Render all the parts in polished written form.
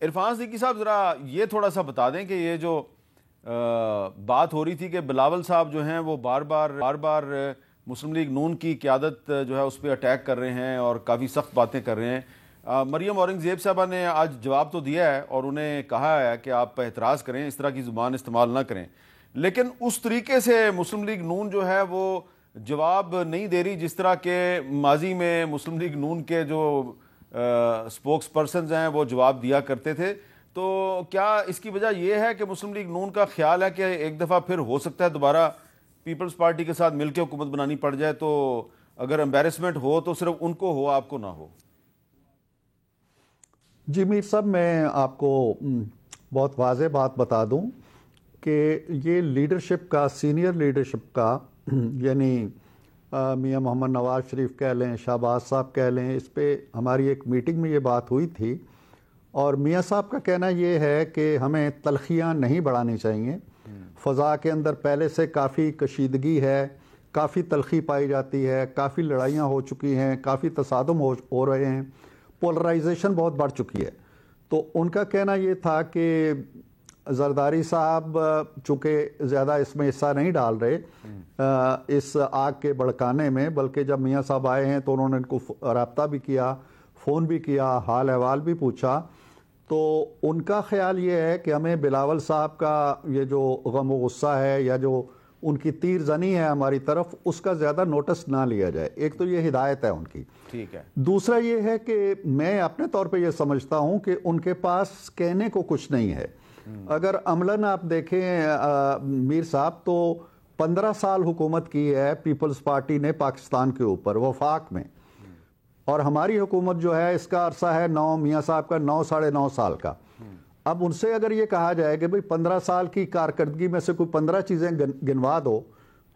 عرفان صدیقی صاحب ذرا یہ تھوڑا سا بتا دیں کہ یہ جو بات ہو رہی تھی کہ بلاول صاحب جو ہیں وہ بار بار مسلم لیگ نون کی قیادت جو ہے اس پہ اٹیک کر رہے ہیں اور کافی سخت باتیں کر رہے ہیں. مریم اورنگزیب صاحبہ نے آج جواب تو دیا ہے اور انہیں کہا ہے کہ آپ اعتراض کریں, اس طرح کی زبان استعمال نہ کریں, لیکن اس طریقے سے مسلم لیگ نون جو ہے وہ جواب نہیں دے رہی جس طرح کے ماضی میں مسلم لیگ نون کے جو اسپوکس پرسنز ہیں وہ جواب دیا کرتے تھے. تو کیا اس کی وجہ یہ ہے کہ مسلم لیگ نون کا خیال ہے کہ ایک دفعہ پھر ہو سکتا ہے دوبارہ پیپلز پارٹی کے ساتھ مل کے حکومت بنانی پڑ جائے, تو اگر امبیرسمنٹ ہو تو صرف ان کو ہو, آپ کو نہ ہو؟ جی میر صاحب, میں آپ کو بہت واضح بات بتا دوں کہ یہ لیڈرشپ کا, سینئر لیڈرشپ کا, یعنی میاں محمد نواز شریف کہہ لیں, شہباز صاحب کہہ لیں, اس پہ ہماری ایک میٹنگ میں یہ بات ہوئی تھی اور میاں صاحب کا کہنا یہ ہے کہ ہمیں تلخیاں نہیں بڑھانی چاہیے. فضا کے اندر پہلے سے کافی کشیدگی ہے, کافی تلخی پائی جاتی ہے, کافی لڑائیاں ہو چکی ہیں, کافی تصادم ہو رہے ہیں, پولرائزیشن بہت بڑھ چکی ہے. تو ان کا کہنا یہ تھا کہ زرداری صاحب چونکہ زیادہ اس میں حصہ نہیں ڈال رہے اس آگ کے بھڑکانے میں, بلکہ جب میاں صاحب آئے ہیں تو انہوں نے ان کو رابطہ بھی کیا, فون بھی کیا, حال احوال بھی پوچھا. تو ان کا خیال یہ ہے کہ ہمیں بلاول صاحب کا یہ جو غم و غصہ ہے یا جو ان کی تیر زنی ہے ہماری طرف, اس کا زیادہ نوٹس نہ لیا جائے. ایک تو یہ ہدایت ہے ان کی. ٹھیک ہے. دوسرا یہ ہے کہ میں اپنے طور پہ یہ سمجھتا ہوں کہ ان کے پاس کہنے کو کچھ نہیں ہے. اگر عملاً آپ دیکھیں میر صاحب, تو 15 سال حکومت کی ہے پیپلز پارٹی نے پاکستان کے اوپر وفاق میں, اور ہماری حکومت جو ہے اس کا عرصہ ہے میاں صاحب کا 9 ساڑھے 9 سال کا. اب ان سے اگر یہ کہا جائے کہ بھئی 15 سال کی کارکردگی میں سے کوئی 15 چیزیں گنوا دو,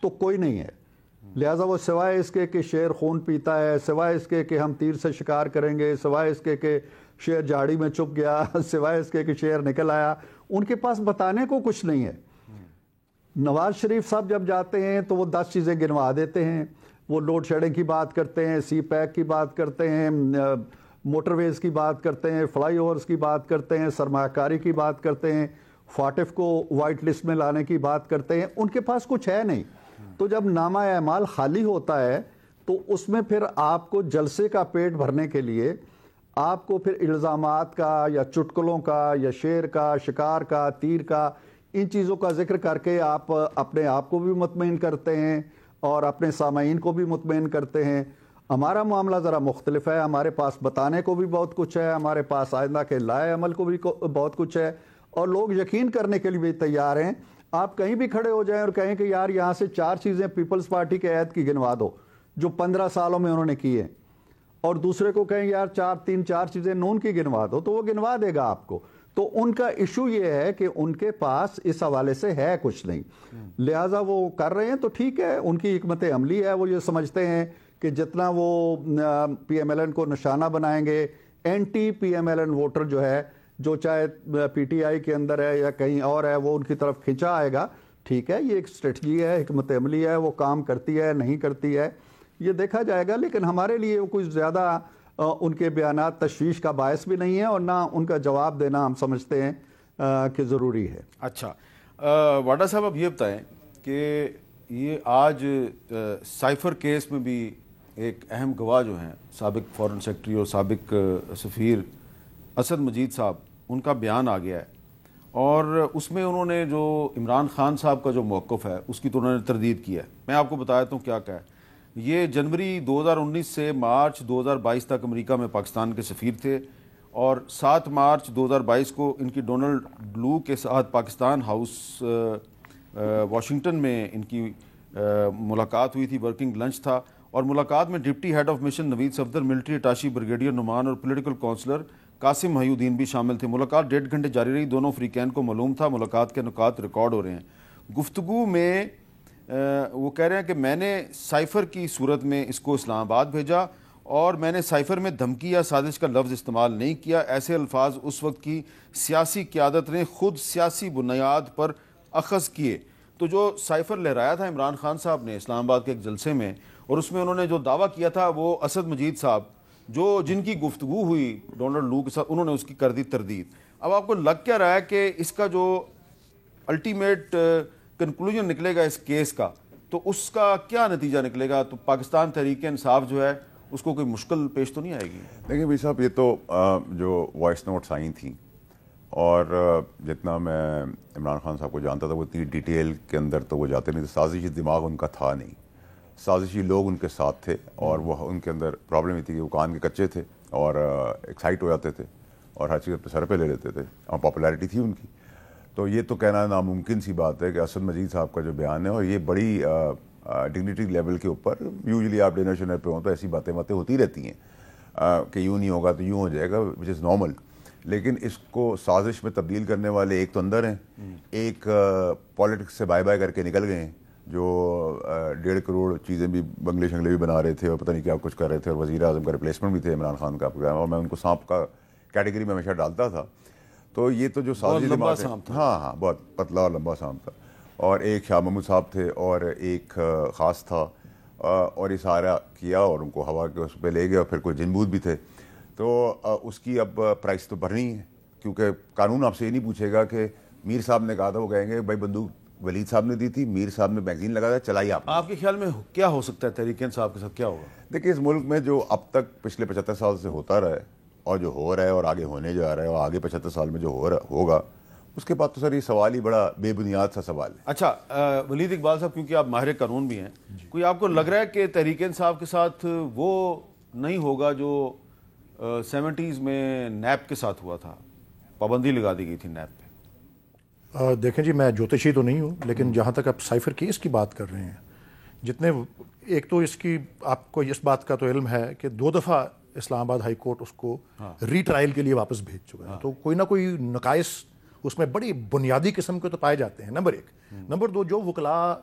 تو کوئی نہیں ہے. لہٰذا وہ سوائے اس کے کہ شیر خون پیتا ہے, سوائے اس کے کہ ہم تیر سے شکار کریں گے, سوائے اس کے کہ شیر جھاڑی میں چھپ گیا, سوائے اس کے کہ شیر نکل آیا, ان کے پاس بتانے کو کچھ نہیں ہے. نواز شریف صاحب جب جاتے ہیں تو وہ 10 چیزیں گنوا دیتے ہیں. وہ لوڈ شیڈنگ کی بات کرتے ہیں, سی پیک کی بات کرتے ہیں, موٹر ویز کی بات کرتے ہیں, فلائی اوورز کی بات کرتے ہیں, سرمایہ کاری کی بات کرتے ہیں, فاٹف کو وائٹ لسٹ میں لانے کی بات کرتے ہیں. ان کے پاس کچھ ہے نہیں. تو جب نامہ اعمال خالی ہوتا ہے تو اس میں پھر آپ کو جلسے کا پیٹ بھرنے کے لیے آپ کو پھر الزامات کا یا چٹکلوں کا یا شیر کا, شکار کا, تیر کا, ان چیزوں کا ذکر کر کے آپ اپنے آپ کو بھی مطمئن کرتے ہیں اور اپنے سامعین کو بھی مطمئن کرتے ہیں. ہمارا معاملہ ذرا مختلف ہے. ہمارے پاس بتانے کو بھی بہت کچھ ہے, ہمارے پاس آئندہ کے لائے عمل کو بھی بہت کچھ ہے, اور لوگ یقین کرنے کے لیے بھی تیار ہیں. آپ کہیں بھی کھڑے ہو جائیں اور کہیں کہ یار یہاں سے 4 چیزیں پیپلز پارٹی کے عہد کی گنوا دو جو 15 سالوں میں انہوں نے کی ہیں, اور دوسرے کو کہیں یار 4 چیزیں نون کی گنوا دو, تو وہ گنوا دے گا آپ کو. تو ان کا ایشو یہ ہے کہ ان کے پاس اس حوالے سے ہے کچھ نہیں. لہٰذا وہ کر رہے ہیں تو ٹھیک ہے, ان کی حکمت عملی ہے. وہ یہ سمجھتے ہیں کہ جتنا وہ پی ایم ایل این کو نشانہ بنائیں گے, anti P M L N voter جو ہے, جو چاہے پی ٹی آئی کے اندر ہے یا کہیں اور ہے, وہ ان کی طرف کھینچا آئے گا. ٹھیک ہے, یہ ایک اسٹریٹجی ہے, حکمت عملی ہے, وہ کام کرتی ہے نہیں کرتی ہے یہ دیکھا جائے گا. لیکن ہمارے لیے وہ کچھ زیادہ ان کے بیانات تشویش کا باعث بھی نہیں ہے, اور نہ ان کا جواب دینا ہم سمجھتے ہیں کہ ضروری ہے. اچھا واڈا صاحب, اب یہ بتائیں کہ یہ آج سائفر کیس میں بھی ایک اہم گواہ جو ہیں سابق فارن سیکرٹری اور سابق سفیر اسد مجید صاحب, ان کا بیان آ گیا ہے, اور اس میں انہوں نے جو عمران خان صاحب کا جو موقف ہے اس کی تو انہوں نے تردید کی ہے. میں آپ کو بتا دیتا ہوں کیا ہے. یہ جنوری 2019 سے مارچ 2022 تک امریکہ میں پاکستان کے سفیر تھے, اور 7 مارچ 2022 کو ان کی ڈونلڈ بلو کے ساتھ پاکستان ہاؤس واشنگٹن میں ان کی ملاقات ہوئی تھی. ورکنگ لنچ تھا, اور ملاقات میں deputy head of mission Naveed Safdar, military attaché brigadier Noman اور پولیٹیکل کونسلر قاسم محی الدین بھی شامل تھے. ملاقات 1.5 گھنٹے جاری رہی. دونوں فریقین کو معلوم تھا ملاقات کے نکات ریکارڈ ہو رہے ہیں. گفتگو میں وہ کہہ رہے ہیں کہ میں نے سائفر کی صورت میں اس کو اسلام آباد بھیجا, اور میں نے سائفر میں دھمکی یا سازش کا لفظ استعمال نہیں کیا. ایسے الفاظ اس وقت کی سیاسی قیادت نے خود سیاسی بنیاد پر اخذ کیے. تو جو سائفر لہرایا تھا عمران خان صاحب نے اسلام آباد کے ایک جلسے میں, اور اس میں انہوں نے جو دعویٰ کیا تھا وہ اسد مجید صاحب جن کی گفتگو ہوئی ڈونلڈ لو کے ساتھ, انہوں نے اس کی کر دی تردید. اب آپ کو لگ کیا رہا ہے کہ اس کا جو الٹیمیٹ کنکلوژن نکلے گا اس کیس کا، تو اس کا کیا نتیجہ نکلے گا؟ تو پاکستان تحریک انصاف جو ہے اس کو کوئی مشکل پیش تو نہیں آئے گی؟ دیکھیں بھائی صاحب، یہ تو جو وائس نوٹس آئی تھیں، اور جتنا میں عمران خان صاحب کو جانتا تھا وہ اتنی ڈیٹیل کے اندر تو وہ جاتے نہیں تھے. سازشی دماغ ان کا تھا نہیں، سازشی لوگ ان کے ساتھ تھے، اور وہ ان کے اندر پرابلم یہ تھی کہ وہ کان کے کچے تھے اور ایکسائٹ ہو جاتے تھے اور ہر چیز اپنے سر پہ لے لیتے تھے، اور پاپولیرٹی تھی ان کی. تو یہ تو کہنا ناممکن سی بات ہے کہ اسد مجید صاحب کا جو بیان ہے، اور یہ بڑی ڈگنیٹی لیول کے اوپر یوزلی آپ ڈنر شنر پہ ہوں تو ایسی باتیں ہوتی رہتی ہیں کہ یوں نہیں ہوگا تو یوں ہو جائے گا، وچ از نارمل. لیکن اس کو سازش میں تبدیل کرنے والے ایک تو اندر ہیں، ایک پالیٹکس سے بائے بائے کر کے نکل گئے ہیں، جو 1.5 کروڑ چیزیں بھی بنگلے شنگلے بھی بنا رہے تھے اور پتہ نہیں کیا کچھ کر رہے تھے، اور وزیر اعظم کا ریپلیسمنٹ بھی تھے عمران خان کا، اور میں ان کو سانپ کا کیٹیگری میں ہمیشہ ڈالتا تھا. تو یہ تو جو سازشی دماغ ہے، ہاں بہت پتلا اور لمبا سانپ تھا. اور ایک شاہ محمود صاحب تھے اور ایک خاص تھا، اور یہ سارا کیا اور ان کو ہوا کے اس پہ لے گئے، اور پھر کوئی جنبود بھی تھے. تو اس کی اب پرائس تو بھرنی ہے، کیونکہ قانون آپ سے یہ نہیں پوچھے گا کہ میر صاحب نے کہا تھا، وہ کہیں گے بھائی بندوق ولید صاحب نے دی تھی، میر صاحب نے میگزین لگا تھا، چلائی آپ. آپ کے خیال میں کیا ہو سکتا ہے تحریک انصاف کے ساتھ، کیا ہوگا؟ دیکھیے اس ملک میں جو اب تک پچھلے 75 سال سے ہوتا رہا ہے، اور جو ہو رہا ہے اور آگے ہونے جا رہا ہے، اور آگے 75 سال میں جو ہوگا، اس کے بعد تو سر یہ سوال ہی بڑا بے بنیاد سا سوال ہے. اچھا ولید اقبال صاحب، کیونکہ آپ ماہر قانون بھی ہیں، کوئی آپ کو لگ رہا ہے کہ تحریک انصاف کے ساتھ وہ نہیں ہوگا جو 70s میں نیب کے ساتھ ہوا تھا، پابندی لگا دی گئی تھی نیب پہ؟ دیکھیں جی، میں جوتشی تو نہیں ہوں، لیکن جہاں تک آپ سائفر کیس کی بات کر رہے ہیں، جتنے ایک تو اس کی آپ کو اس بات کا تو علم ہے کہ 2 دفعہ اسلام آباد ہائی کورٹ اس کو ری ٹرائل کے لیے واپس بھیج چکا ہے. تو کوئی نہ کوئی نقائص اس میں بڑی بنیادی قسم کے تو پائے جاتے ہیں، نمبر 1. نمبر 2، جو وکلاء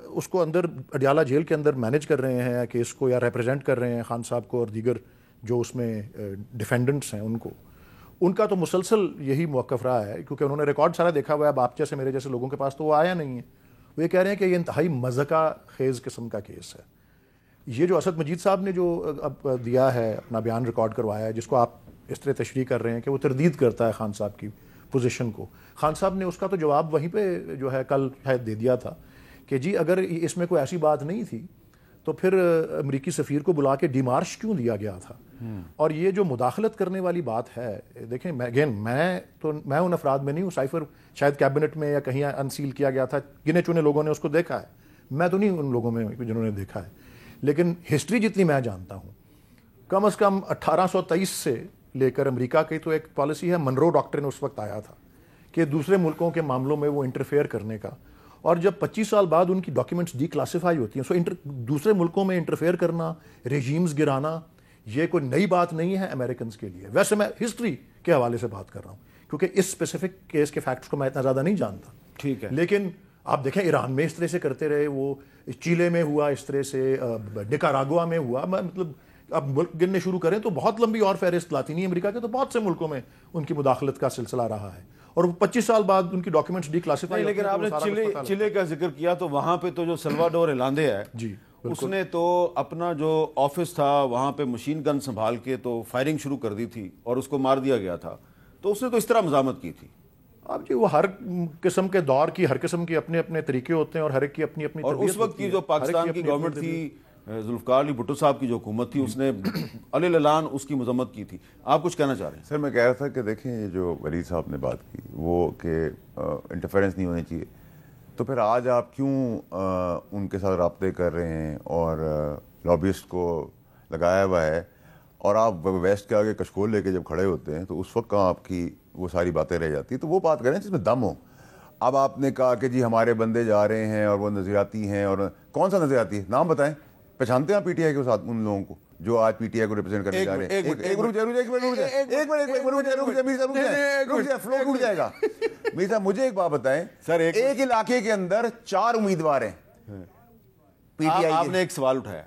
اس کو اندر اڈیالہ جیل کے اندر مینیج کر رہے ہیں کیس کو، یا ریپرزینٹ کر رہے ہیں خان صاحب کو اور دیگر جو اس میں ڈیفینڈنٹس ہیں، ان کا تو مسلسل یہی موقف رہا ہے، کیونکہ انہوں نے ریکارڈ سارا دیکھا ہوا ہے. اب آپ جیسے میرے جیسے لوگوں کے پاس تو وہ آیا نہیں ہے. وہ یہ کہہ رہے ہیں کہ یہ انتہائی مذہقہ خیز قسم کا کیس ہے. یہ جو اسد مجید صاحب نے جو اب دیا ہے، اپنا بیان ریکارڈ کروایا ہے، جس کو آپ اس طرح تشریح کر رہے ہیں کہ وہ تردید کرتا ہے خان صاحب کی پوزیشن کو، خان صاحب نے اس کا تو جواب وہیں پہ جو ہے کل شاید دے دیا تھا کہ جی اگر اس میں کوئی ایسی بات نہیں تھی تو پھر امریکی سفیر کو بلا کے ڈیمارش کیوں دیا گیا تھا. اور یہ جو مداخلت کرنے والی بات ہے، دیکھیں میں ان افراد میں نہیں ہوں، سائفر شاید کیبنٹ میں یا کہیں انسیل کیا گیا تھا، گنے چنے لوگوں نے اس کو دیکھا ہے، میں تو نہیں ان لوگوں میں جنہوں نے دیکھا ہے. لیکن ہسٹری جتنی میں جانتا ہوں، کم از کم 1823 سے لے کر امریکہ کی تو ایک پالیسی ہے، منرو ڈاکٹرن اس وقت آیا تھا کہ دوسرے ملکوں کے معاملوں میں وہ انٹرفیئر کرنے کا. اور جب 25 سال بعد ان کی ڈاکیومنٹس ڈی کلاسیفائی ہوتی ہیں، دوسرے ملکوں میں انٹرفیئر کرنا، ریجیمز گرانا، یہ کوئی نئی بات نہیں ہے امریکنز کے لیے. ویسے میں ہسٹری کے حوالے سے بات کر رہا ہوں، کیونکہ اس اسپیسیفک کیس کے فیکٹس کو میں اتنا زیادہ نہیں جانتا. ٹھیک ہے. لیکن آپ دیکھیں ایران میں اس طرح سے کرتے رہے، وہ چیلے میں ہوا اس طرح سے، نکاراگوا میں ہوا. مطلب اب ملک گننے شروع کریں تو بہت لمبی اور فہرست لاطینی امریکہ کے تو بہت سے ملکوں میں ان کی مداخلت کا سلسلہ رہا ہے، اور 25 سال بعد ان کی ڈاکیومنٹس ڈی کلاسیفائی. لیکن آپ نے چیلے کا ذکر کیا تو وہاں پہ تو جو سلواڈور ایلاندے ہے، جی اس نے تو اپنا جو آفس تھا وہاں پہ مشین گن سنبھال کے تو فائرنگ شروع کر دی تھی اور اس کو مار دیا گیا تھا. تو اس نے تو اس طرح مزاحمت کی تھی. اب جی وہ ہر قسم کے دور کی ہر قسم کے اپنے اپنے طریقے ہوتے ہیں، اور ہر ایک کی اپنی اپنی. اور اس وقت کی جو پاکستان کی گورنمنٹ تھی، ذوالفقار علی بھٹو صاحب کی جو حکومت تھی، اس نے علی اعلان اس کی مذمت کی تھی. آپ کچھ کہنا چاہ رہے ہیں؟ سر میں کہہ رہا تھا کہ دیکھیں یہ جو ولید صاحب نے بات کی وہ کہ انٹرفیرنس نہیں ہونی چاہیے، تو پھر آج آپ کیوں ان کے ساتھ رابطے کر رہے ہیں اور لابیسٹ کو لگایا ہوا ہے، اور آپ ویسٹ کے آگے کشکول لے کے جب کھڑے ہوتے ہیں تو اس وقت کہاں آپ کی وہ ساری باتیں رہ جاتی ہیں. تو وہ بات کریں جس میں دم ہو. اب آپ نے کہا کہ جی ہمارے بندے جا رہے ہیں اور وہ نظریاتی ہیں، اور کون سا نظریاتی ہے؟ نام بتائیں. پہچانتے ہیں پی ٹی آئی کے ساتھ ان لوگوں کو جو آج پی ٹی آئی کو ریپرزینٹ کرنے جا رہے ہیں؟ میرا مجھے ایک بات بتائیں سر، ایک علاقے کے اندر 4 امیدوار ہیں پی ٹی آئی. آپ نے ایک سوال اٹھایا،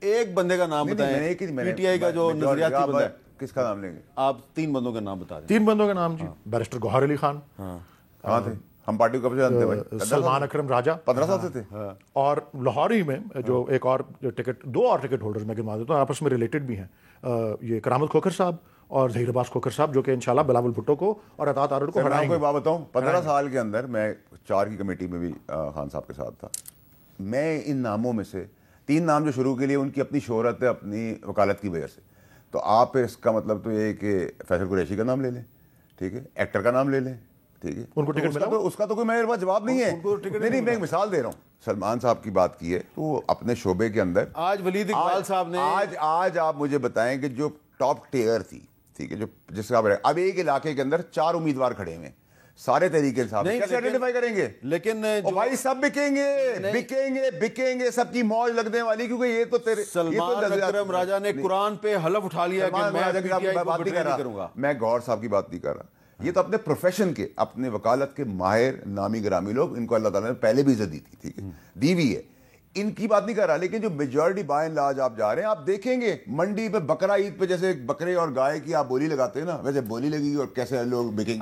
ایک بندے کا نام بتائیں پی ٹی آئی کا جو نظریاتی بندہ ہے. کس کا نام لیں گے آپ 3 بندوں کا نام بتا دیں. 3 بندوں کا نام جی، بیرسٹر گوہر علی خان، کہاں تھے ہم پارٹی کو کب سے جانتے ہیں؟ سلمان اکرم راجہ 15 سال سے تھے. اور لاہور ہی میں جو ایک اور ٹکٹ، 2 اور ٹکٹ ہولڈرز میں گنوا دیتا ہوں، آپس میں ریلیٹڈ بھی ہیں، یہ کرامت کھوکھر صاحب اور ظہیر عباس کھوکھر صاحب جو کہ انشاءاللہ بلاول بھٹو کو اور عطاء تارڑ کو میں آپ ہٹائیں کو ایک گے. بات بتاؤں, 15 سال کے اندر میں 4 کی کمیٹی میں بھی خان صاحب کے ساتھ تھا. میں ان ناموں میں سے 3 نام جو شروع کے لیے ان کی اپنی شہرت ہے اپنی وکالت کی وجہ سے, تو آپ اس کا مطلب تو یہ کہ فیصل قریشی کا نام لے لیں, ٹھیک ہے, ایکٹر کا نام لے لیں, ٹھیک ہے, ان کو ٹکٹ ملا, اس کا تو کوئی میرے پاس جواب نہیں ہے. نہیں, میں ایک مثال دے رہا ہوں. سلمان صاحب کی بات کی ہے تو وہ اپنے شعبے کے اندر آج ولید اقبال صاحب نے آج آپ مجھے بتائیں کہ جو ٹاپ ٹیئر تھی, ٹھیک ہے, جو جس کا اب ایک علاقے کے اندر 4 امیدوار کھڑے ہوئے, سارے طریقے سے کیسے آئیڈینٹیفائی کریں گے؟ لیکن بھائی سب بکیں گے سب کی موج لگنے والی, کیونکہ یہ تو تیرے سلمان اکرم راجہ نے قرآن پہ حلف اٹھا لیا کہ میں بات نہیں کروں گا, میں گور صاحب کی بات نہیں کر رہا. یہ تو اپنے پروفیشن کے, اپنے وکالت کے ماہر نامی گرامی لوگ, ان کو اللہ تعالیٰ نے پہلے بھی عزت دی تھی, ٹھیک ہے, دی ہوئی ہے, ان کی بات نہیں کر رہا. لیکن جو میجورٹی بائی اینڈ لارج آپ جا رہے ہیں, آپ دیکھیں گے منڈی پہ بقرہ عید پہ جیسے بکرے اور گائے کی آپ بولی لگاتے ہیں نا, ویسے بولی لگی اور کیسے لوگ بکیں گے.